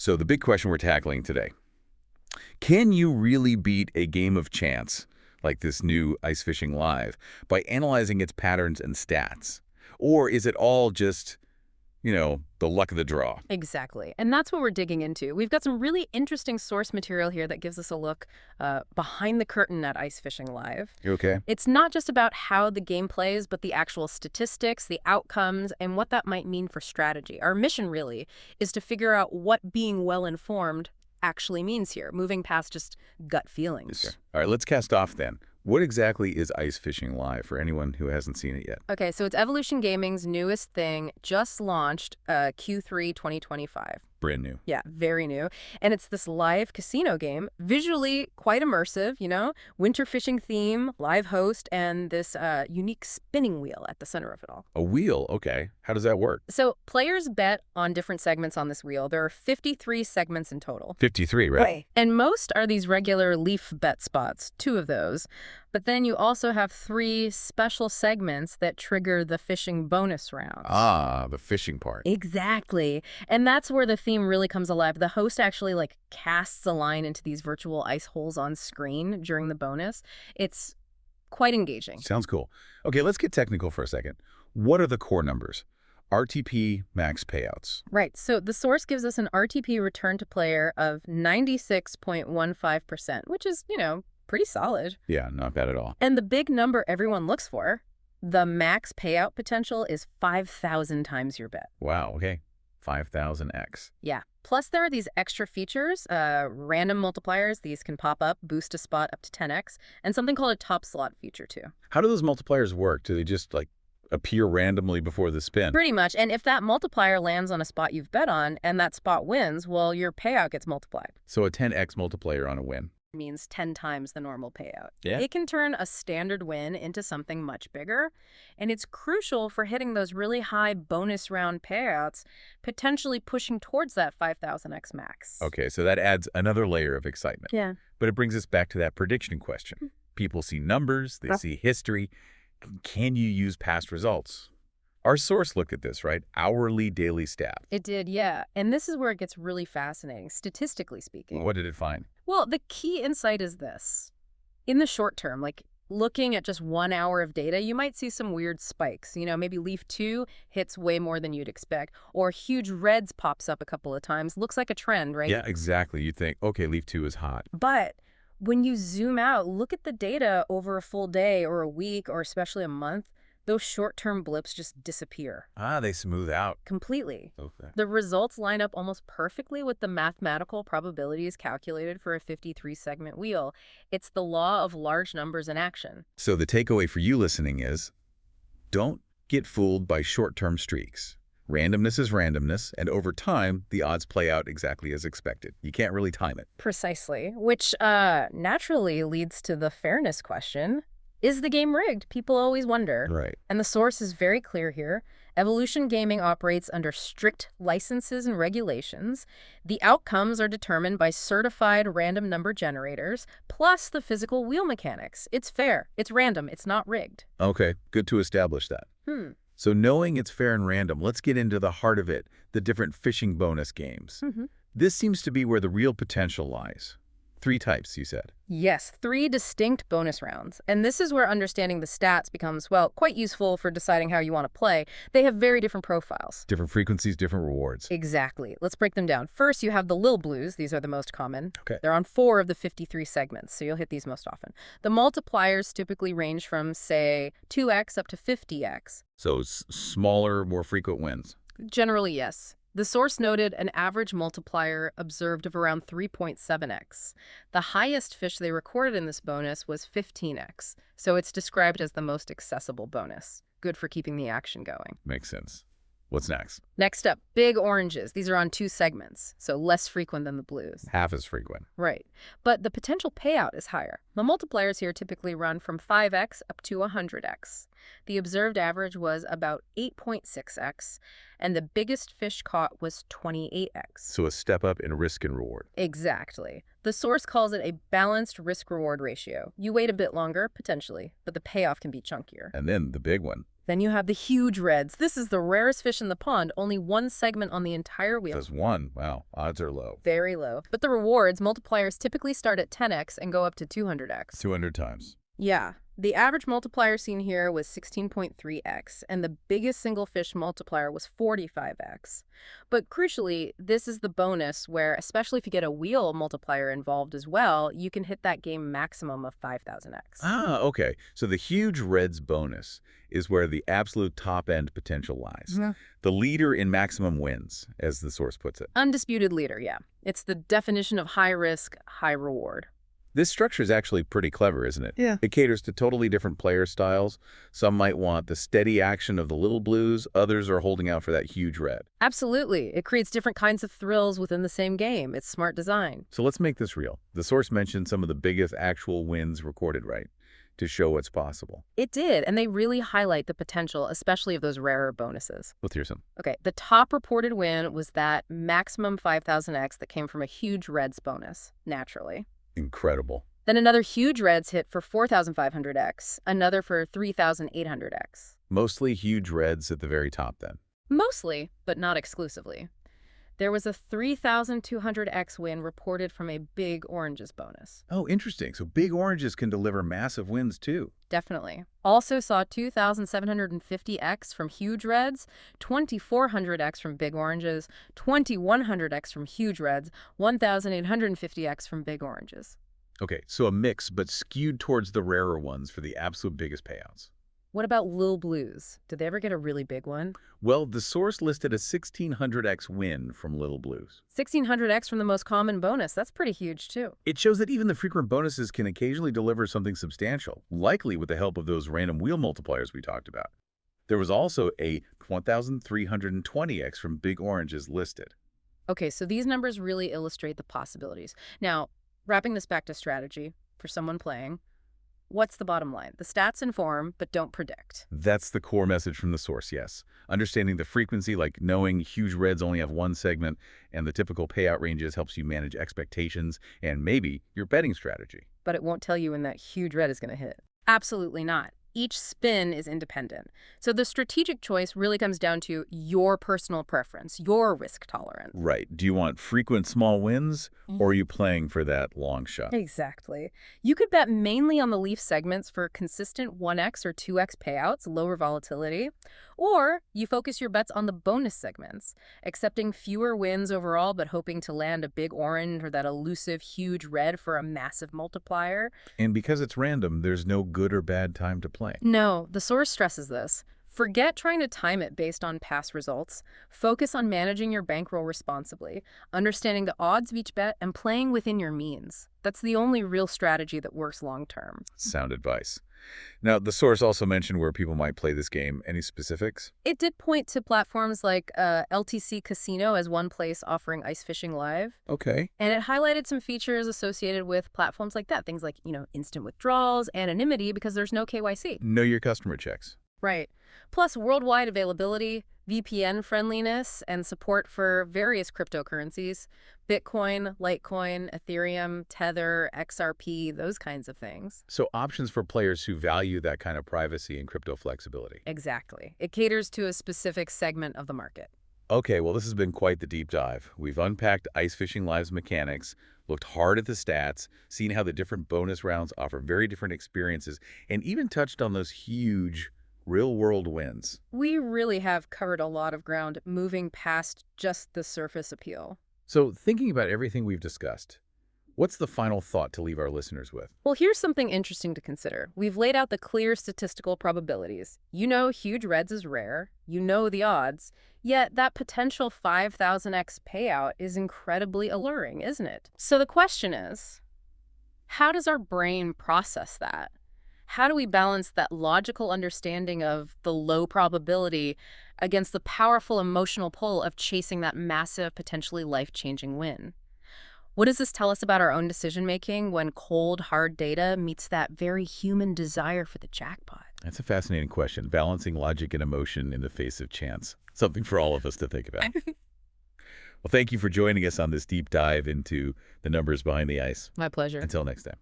So the big question we're tackling today, can you really beat a game of chance, like this new Ice Fishing Live, by analyzing its patterns and stats? Or is it all just, the luck of the draw? Exactly. And that's what we're digging into. We've got some really interesting source material here that gives us a look behind the curtain at Ice Fishing Live. You okay? It's not just about how the game plays, but the actual statistics, the outcomes, and what that might mean for strategy. Our mission, really, is to figure out what being well-informed actually means here, moving past just gut feelings. Okay. All right, let's cast off then. What exactly is Ice Fishing Live for anyone who hasn't seen it yet? Okay, so it's Evolution Gaming's newest thing, just launched Q3 2025. Brand new. Yeah, very new. And it's this live casino game, visually quite immersive, winter fishing theme, live host, and this unique spinning wheel at the center of it all. A wheel, okay. How does that work? So players bet on different segments on this wheel. There are 53 segments in total. 53, right? And most are these regular leaf bet spots, 2 of those. But then you also have 3 special segments that trigger the fishing bonus rounds. Ah, the fishing part. Exactly. And that's where the theme really comes alive. The host actually casts a line into these virtual ice holes on screen during the bonus. It's quite engaging. Sounds cool. Okay, let's get technical for a second. What are the core numbers? RTP max payouts. Right. So the source gives us an RTP return to player of 96.15%, which is, pretty solid. Yeah, not bad at all. And the big number everyone looks for, the max payout potential, is 5,000 times your bet. Wow, okay. 5,000x. Yeah. Plus, there are these extra features, random multipliers. These can pop up, boost a spot up to 10x, and something called a top slot feature, too. How do those multipliers work? Do they just, appear randomly before the spin? Pretty much. And if that multiplier lands on a spot you've bet on, and that spot wins, well, your payout gets multiplied. So a 10x multiplier on a win. Means 10 times the normal payout. Yeah. It can turn a standard win into something much bigger, and it's crucial for hitting those really high bonus round payouts, potentially pushing towards that 5,000x max. Okay, so that adds another layer of excitement. Yeah. But it brings us back to that prediction question. People see numbers, they see history. Can you use past results? Our source looked at this, right? Hourly, daily stats. It did, yeah. And this is where it gets really fascinating, statistically speaking. What did it find? Well, the key insight is this. In the short term, looking at just 1 hour of data, you might see some weird spikes. Maybe Leaf 2 hits way more than you'd expect, or huge reds pops up a couple of times. Looks like a trend, right? Yeah, exactly. You'd think, okay, Leaf 2 is hot. But when you zoom out, look at the data over a full day or a week or especially a month, those short-term blips just disappear. Ah, they smooth out. Completely. Okay. The results line up almost perfectly with the mathematical probabilities calculated for a 53-segment wheel. It's the law of large numbers in action. So the takeaway for you listening is, don't get fooled by short-term streaks. Randomness is randomness, and over time, the odds play out exactly as expected. You can't really time it. Precisely, which naturally leads to the fairness question. Is the game rigged? People always wonder. Right. And the source is very clear here. Evolution Gaming operates under strict licenses and regulations. The outcomes are determined by certified random number generators, plus the physical wheel mechanics. It's fair. It's random. It's not rigged. Okay, good to establish that. So knowing it's fair and random, let's get into the heart of it, the different fishing bonus games. This seems to be where the real potential lies. 3 types, you said. Yes, 3 distinct bonus rounds. And this is where understanding the stats becomes, well, quite useful for deciding how you want to play. They have very different profiles. Different frequencies, different rewards. Exactly. Let's break them down. First, you have the Lil Blues. These are the most common. Okay. They're on 4 of the 53 segments, so you'll hit these most often. The multipliers typically range from, say, 2x up to 50x. So smaller, more frequent wins. Generally, yes. The source noted an average multiplier observed of around 3.7x. The highest fish they recorded in this bonus was 15x, so it's described as the most accessible bonus. Good for keeping the action going. Makes sense. What's next? Next up, big oranges. These are on 2 segments, so less frequent than the blues. Half as frequent. Right. But the potential payout is higher. The multipliers here typically run from 5x up to 100x. The observed average was about 8.6x, and the biggest fish caught was 28x. So a step up in risk and reward. Exactly. The source calls it a balanced risk-reward ratio. You wait a bit longer, potentially, but the payoff can be chunkier. And then the big one. Then you have the huge reds. This is the rarest fish in the pond, only one segment on the entire wheel. Just one. Wow, odds are low. Very low. But the rewards, multipliers typically start at 10x and go up to 200x. 200 times. Yeah. The average multiplier seen here was 16.3x, and the biggest single fish multiplier was 45x. But crucially, this is the bonus where, especially if you get a wheel multiplier involved as well, you can hit that game maximum of 5,000x. Ah, okay. So the huge reds bonus is where the absolute top-end potential lies. Yeah. The leader in maximum wins, as the source puts it. Undisputed leader, yeah. It's the definition of high risk, high reward. This structure is actually pretty clever, isn't it? Yeah. It caters to totally different player styles. Some might want the steady action of the little blues. Others are holding out for that huge red. Absolutely. It creates different kinds of thrills within the same game. It's smart design. So let's make this real. The source mentioned some of the biggest actual wins recorded, right? To show what's possible. It did, and they really highlight the potential, especially of those rarer bonuses. Let's hear some. Okay, the top reported win was that maximum 5,000x that came from a huge reds bonus, naturally. Incredible. Then another huge reds hit for 4,500x, another for 3,800x. Mostly huge reds at the very top then. Mostly, but not exclusively. There was a 3,200x win reported from a big oranges bonus. Oh, interesting. So big oranges can deliver massive wins too. Definitely. Also saw 2,750x from huge reds, 2,400x from big oranges, 2,100x from huge reds, 1,850x from big oranges. Okay, so a mix, but skewed towards the rarer ones for the absolute biggest payouts. What about Lil Blues? Did they ever get a really big one? Well, the source listed a 1,600x win from Little Blues. 1,600x from the most common bonus. That's pretty huge, too. It shows that even the frequent bonuses can occasionally deliver something substantial, likely with the help of those random wheel multipliers we talked about. There was also a 1,320x from Big Oranges listed. Okay, so these numbers really illustrate the possibilities. Now, wrapping this back to strategy for someone playing, what's the bottom line? The stats inform, but don't predict. That's the core message from the source, yes. Understanding the frequency, like knowing huge reds only have one segment, and the typical payout ranges helps you manage expectations and maybe your betting strategy. But it won't tell you when that huge red is going to hit. Absolutely not. Each spin is independent. So the strategic choice really comes down to your personal preference, your risk tolerance. Right. Do you want frequent small wins, or are you playing for that long shot? Exactly. You could bet mainly on the leaf segments for consistent 1x or 2x payouts, lower volatility, or you focus your bets on the bonus segments, accepting fewer wins overall but hoping to land a big orange or that elusive huge red for a massive multiplier. And because it's random, there's no good or bad time to play. No, the source stresses this. Forget trying to time it based on past results. Focus on managing your bankroll responsibly, understanding the odds of each bet, and playing within your means. That's the only real strategy that works long-term. Sound advice. Now, the source also mentioned where people might play this game. Any specifics? It did point to platforms like LTC Casino as one place offering ice fishing live. Okay. And it highlighted some features associated with platforms like that. Things like, instant withdrawals, anonymity, because there's no KYC. Know your customer checks. Right. Plus worldwide availability, VPN friendliness, and support for various cryptocurrencies, Bitcoin, Litecoin, Ethereum, Tether, XRP, those kinds of things. So options for players who value that kind of privacy and crypto flexibility. Exactly. It caters to a specific segment of the market. Okay, well, this has been quite the deep dive. We've unpacked Ice Fishing Live's mechanics, looked hard at the stats, seen how the different bonus rounds offer very different experiences, and even touched on those huge real-world wins. We really have covered a lot of ground, moving past just the surface appeal. So thinking about everything we've discussed, what's the final thought to leave our listeners with? Well, here's something interesting to consider. We've laid out the clear statistical probabilities. Huge reds is rare. The odds. Yet that potential 5,000x payout is incredibly alluring, isn't it? So the question is, how does our brain process that? How do we balance that logical understanding of the low probability against the powerful emotional pull of chasing that massive, potentially life-changing win? What does this tell us about our own decision-making when cold, hard data meets that very human desire for the jackpot? That's a fascinating question. Balancing logic and emotion in the face of chance. Something for all of us to think about. Well, thank you for joining us on this deep dive into the numbers behind the ice. My pleasure. Until next time.